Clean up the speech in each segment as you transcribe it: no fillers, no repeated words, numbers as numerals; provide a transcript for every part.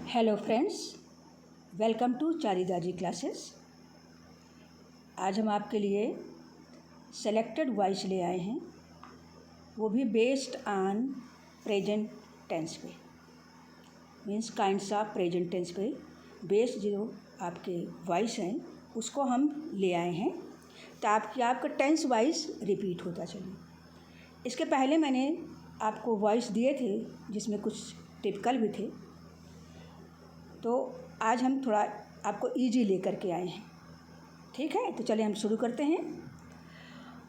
Hello friends, welcome to Charidaji classes. आज हम आपके लिए सेलेक्टेड वॉइस ले आए हैं, वो भी बेस्ड ऑन प्रेजेंट टेंस पे, means kinds of present tense पे बेस्ड जो आपके वॉइस हैं उसको हम ले आए हैं ताकि आपका टेंस वाइज रिपीट होता चले। इसके पहले मैंने आपको वॉइस दिए थे जिसमें कुछ टिपिकल भी थे, तो आज हम थोड़ा आपको इजी लेकर के आए हैं। ठीक है, तो चलिए हम शुरू करते हैं।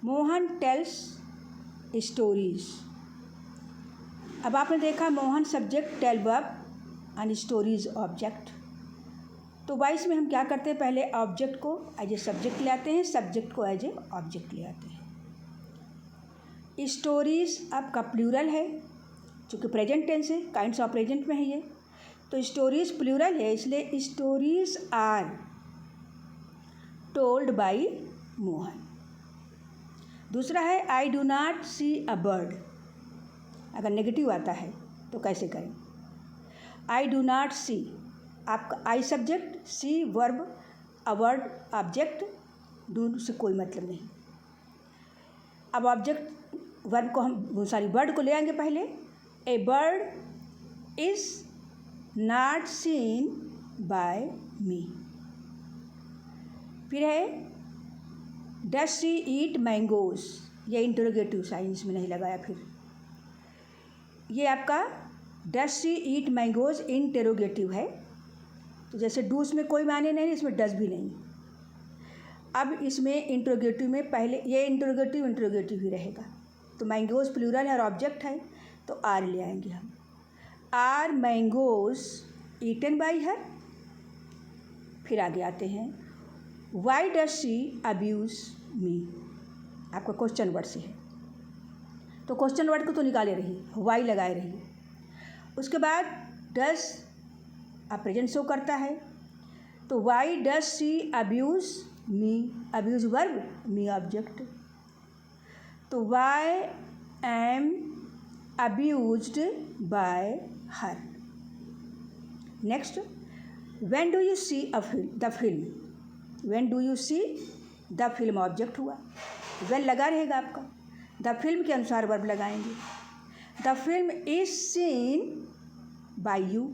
Mohan tells stories. अब आपने देखा Mohan subject, tell verb and stories object. तो वॉइस में हम क्या करते हैं, पहले ऑब्जेक्ट को एज ए सब्जेक्ट ले आते हैं, सब्जेक्ट को एज ए ऑब्जेक्ट ले आते हैं। स्टोरीज आपका प्लूरल है, चूँकि प्रेजेंट टेंस है, काइंड्स ऑफ प्रेजेंट में है ये, तो स्टोरीज प्लूरल है, इसलिए stories are told by Mohan. दूसरा है I do not see a bird. अगर नेगेटिव आता है तो कैसे करें? आई डू नॉट सी, आपका I subject, see verb, a word object, do से कोई मतलब नहीं। अब ऑब्जेक्ट वर्ब को हम वर्ड को ले आएंगे पहले। A bird is not seen by me. फिर है डज शी ईट मैंगोज, ये इंटरोगेटिव साइंस में नहीं लगाया। फिर ये आपका does she eat mangoes interrogative है, तो जैसे डूस में कोई माने नहीं, इसमें डज भी नहीं। अब इसमें इंटरोगेटिव में पहले ये इंटरोगेटिव ही रहेगा, तो मैंगोज प्लूरल है और ऑब्जेक्ट है, तो आर ले आएंगे हम। Are mangoes eaten by her. फिर आगे आते हैं why does she abuse me. आपका क्वेश्चन वर्ड से है, तो क्वेश्चन वर्ड को तो निकाले रहिए, वाई लगाए रहिए। उसके बाद डज आप प्रेजेंट शो करता है, तो why does she abuse me, abuse verb, me object, तो why am abused by her. Next, when do you see the film. When do you see the film object हुआ, when लगा रहेगा आपका, the film के अनुसार verb लगाएंगे। The film is seen by you,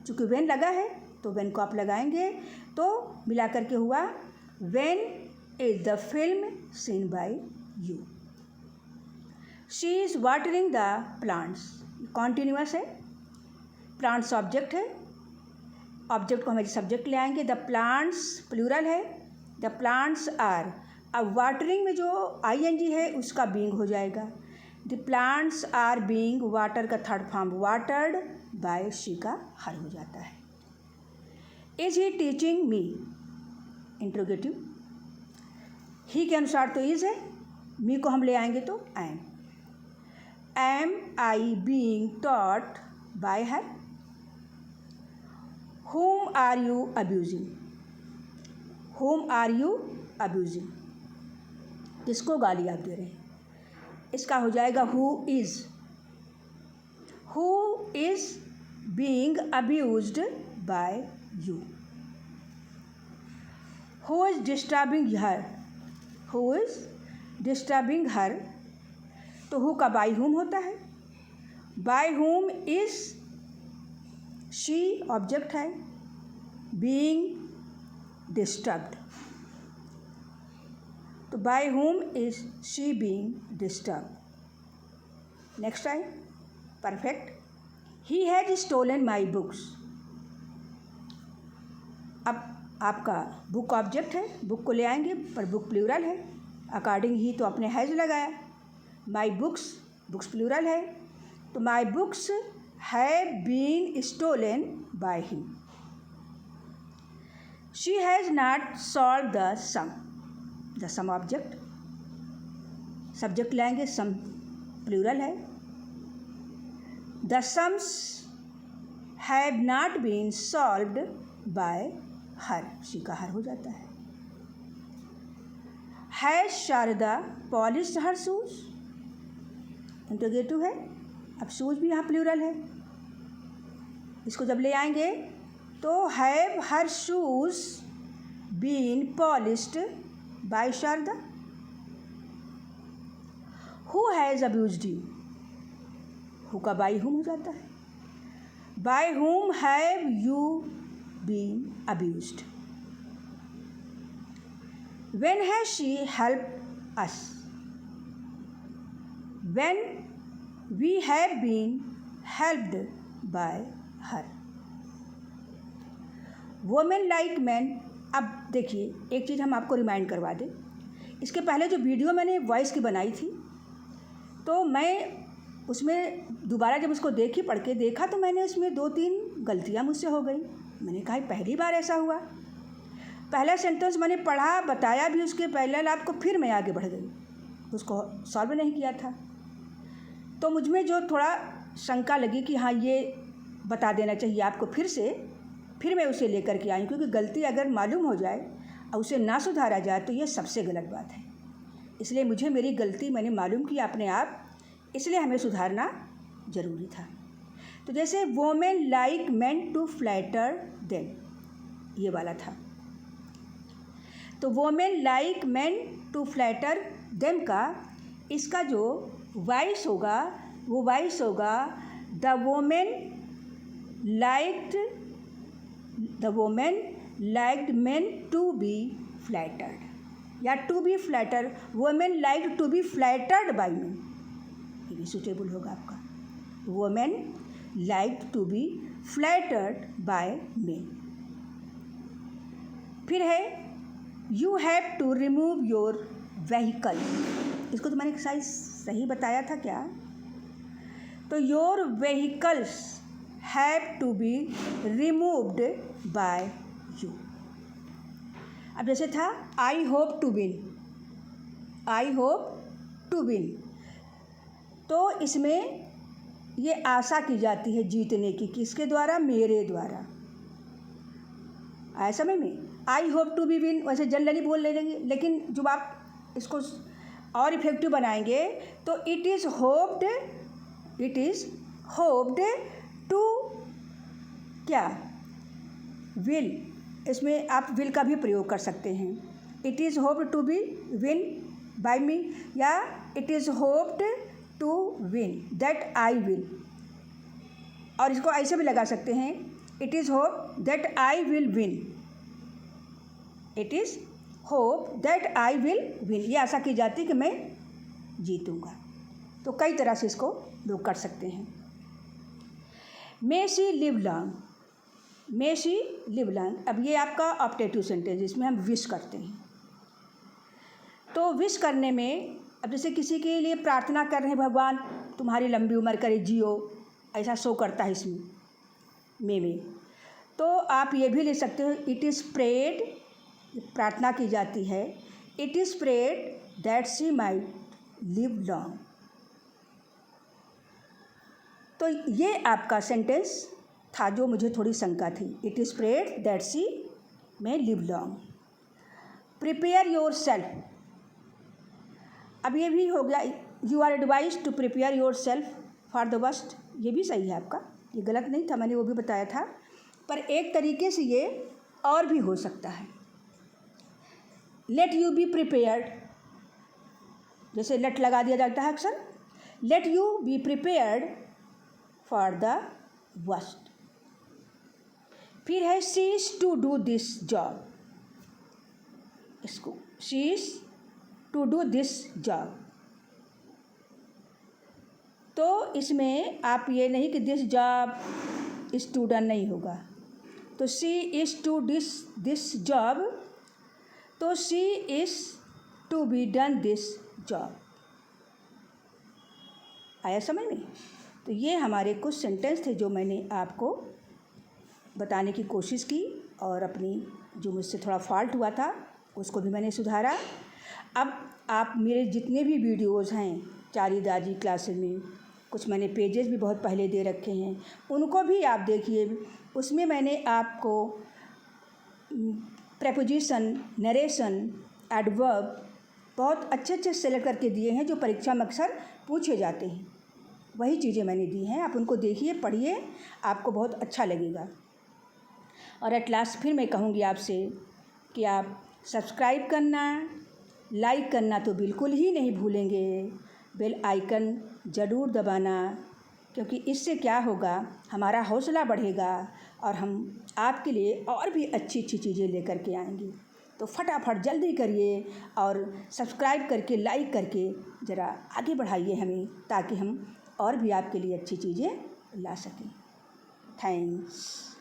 चूँकि when लगा है तो व्हेन को आप लगाएंगे, तो मिला करके हुआ when is the film seen by you. She is watering the plants, continuous है, प्लांट्स ऑब्जेक्ट है, ऑब्जेक्ट को हम सब्जेक्ट ले आएंगे। द प्लांट्स प्लूरल है, द प्लांट्स आर, अब वाटरिंग में जो आईएनजी है उसका बीइंग हो जाएगा। The plants are being, water का third form watered by she का हर हो जाता है। Is he teaching me, interrogative, he के अनुसार तो इज है, मी को हम ले आएंगे तो am. Am I being taught by her. whom are you abusing, whom are you abusing, किसको गाली आप दे रहे हैं, इसका हो जाएगा who is being abused by you। who is disturbing her, who is disturbing her, तो who का by whom होता है, by whom is she object है, बीइंग डिस्टर्ब्ड, तो by whom is she being disturb. Next time perfect, he had stolen my books. अब आपका book object है, book को ले आएंगे, पर बुक प्लूरल है, अकॉर्डिंग ही तो आपने हैज लगाया। माई बुक्स, बुक्स प्लूरल है, तो my books have been stolen by him। She has not solved the sum, the sum object, subject लाएंगे, सम प्लूरल है। The sums have not been solved by her, she का her हो जाता है। Has Sharda polished her shoes, interrogative है, अब shoes भी यहाँ प्लूरल है, इसको जब ले आएंगे तो have her shoes been polished by Sharda? Who has abused you? Who का बाई हुम हो जाता है। By whom have you been abused? When has she helped us? When we have been helped by her. Women like man. अब देखिए, एक चीज़ हम आपको remind करवा दें। इसके पहले जो वीडियो मैंने वॉइस की बनाई थी, तो मैं उसमें दोबारा जब उसको पढ़ के देखा, तो मैंने उसमें 2-3 गलतियाँ मुझसे हो गई। मैंने कहा पहली बार ऐसा हुआ। पहला सेंटेंस मैंने पढ़ा, बताया भी उसके पहले आपको, फिर मैं आगे बढ़ गई, उसको सॉल्व नहीं किया था। तो मुझ में जो थोड़ा शंका लगी कि हाँ, ये बता देना चाहिए आपको फिर मैं उसे लेकर के आई, क्योंकि गलती अगर मालूम हो जाए और उसे ना सुधारा जाए तो ये सबसे गलत बात है। इसलिए मुझे मेरी गलती मैंने मालूम की अपने आप, इसलिए हमें सुधारना ज़रूरी था। तो जैसे women like men to flatter them, ये वाला था। तो women like men to flatter them का इसका जो वाइस होगा वो वाइस होगा the women liked men to be flattered, या to be flatter, women like to be flattered by men, ये भी सुटेबल होगा आपका। Women like to be flattered by men. फिर है you have to remove your vehicle. इसको तो मैंने शायद सही बताया था क्या? तो your vehicles have to be removed by you. अब जैसे था I hope to win, I hope to win, तो इसमें ये आशा की जाती है जीतने की, किसके द्वारा? मेरे द्वारा। आया समझ में? I hope to be win वैसे जनरली बोल लेंगे, लेकिन जब आप इसको और इफेक्टिव बनाएंगे तो इट इज़ होप्ड टू क्या? विल। इसमें आप विल का भी प्रयोग कर सकते हैं। It is hoped to be win by me, या it is hoped to win that I will. और इसको ऐसे भी लगा सकते हैं, it is hope that I will win, it is hope that I will win. ये आशा की जाती है कि मैं जीतूँगा। तो कई तरह से इसको लोग कर सकते हैं। May she live long, may she live long. अब ये आपका ऑप्टेटिव सेंटेंस, जिसमें हम विश करते हैं। तो विश करने में, अब जैसे किसी के लिए प्रार्थना कर रहे हैं, भगवान तुम्हारी लंबी उम्र करे, जियो, ऐसा शो करता है इसमें में। तो आप ये भी लिख सकते हो, इट इज़ प्रेड, प्रार्थना की जाती है, it is prayed that she might live long. तो ये आपका सेंटेंस था जो मुझे थोड़ी शंका थी। It is prayed that she may live long. Prepare your self, अब ये भी हो गया, you are advise to prepare your self for the worst. ये भी सही है आपका, ये गलत नहीं था, मैंने वो भी बताया था। पर एक तरीके से ये और भी हो सकता है। लेट यू बी प्रिपेयर्ड, जैसे लेट लगा दिया जाता है अक्सर, let you be prepared for the worst. फिर है she is to do this job, इसको she is to do this job. तो इसमें आप ये नहीं कि this job is to done, नहीं होगा। तो she is to this job, तो she is to be done this job. आया समझ में? तो ये हमारे कुछ सेंटेंस थे जो मैंने आपको बताने की कोशिश की, और अपनी जो मुझसे थोड़ा फॉल्ट हुआ था उसको भी मैंने सुधारा। अब आप मेरे जितने भी वीडियोज़ हैं चारीदाजी क्लासेस में, कुछ मैंने पेजेस भी बहुत पहले दे रखे हैं, उनको भी आप देखिए। उसमें मैंने आपको प्रेपोजिशन, नरेशन, एडवर्ब बहुत अच्छे सेलेक्ट करके दिए हैं, जो परीक्षा में अक्सर पूछे जाते हैं। वही चीज़ें मैंने दी हैं, आप उनको देखिए, पढ़िए, आपको बहुत अच्छा लगेगा। और एट लास्ट फिर मैं कहूँगी आपसे कि आप सब्सक्राइब करना, लाइक करना तो बिल्कुल ही नहीं भूलेंगे, बेल आइकन ज़रूर दबाना, क्योंकि इससे क्या होगा, हमारा हौसला बढ़ेगा और हम आपके लिए और भी अच्छी अच्छी चीज़ें लेकर के आएंगे। तो फटाफट जल्दी करिए और सब्सक्राइब करके लाइक करके ज़रा आगे बढ़ाइए हमें, ताकि हम और भी आपके लिए अच्छी चीज़ें ला सकें। थैंक्स।